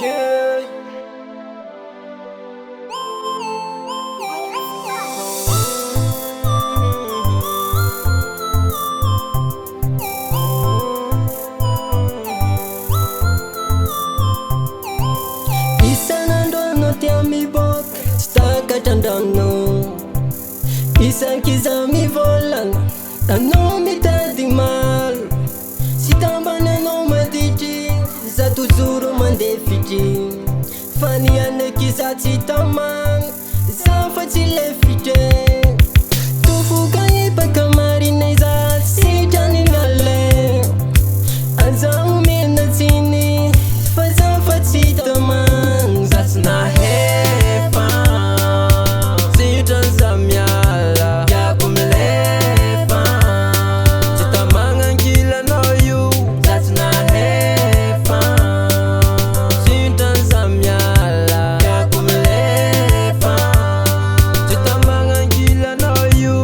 Yeah. Isan'androno tia miboaka tsy takatran-drano, isan-kiza mivolagna anao mitady malo, sy tambany anao maditry zato zoro mandeha fitry, fa ny anakiza tsy tamagna za fa tsy lefitry. Tofoka ipaka marina iza sitrany ngale, azaho menatsiny fa za fa tsy tamagna, za tsy nahefa sitrany za miala tiako milefa, tsy tamagna ankilanao io za tsy nahefa sitrany za miala tiako milefa, tsy tamagna ankilanao io.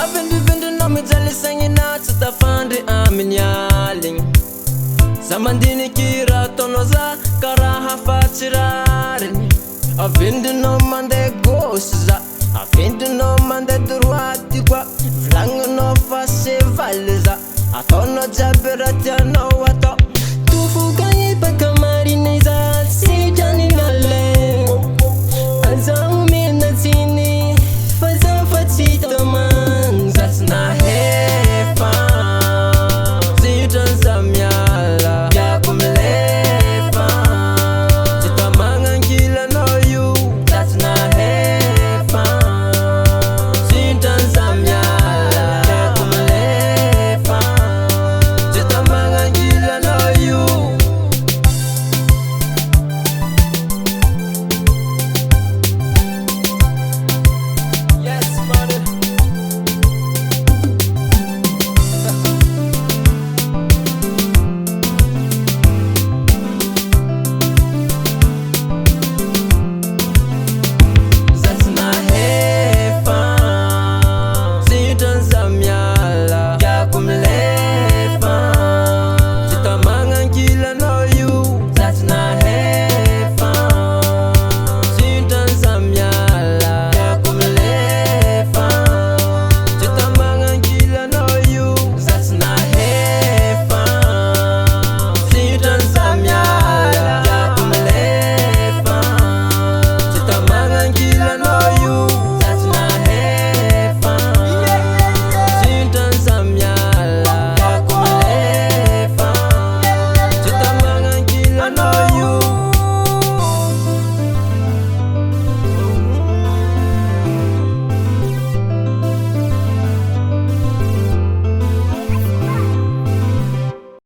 Avendrivendrinao mijaly sagnina tsy tafandry amin'ny aligny, za mandiniky raha ataonao za karaha hafatsy rariny. Avendrinao mandeha gauche za, avendrinao mandeha droite koa, volagninao fa sevaly za, ataonao jiaby raha tianao atao,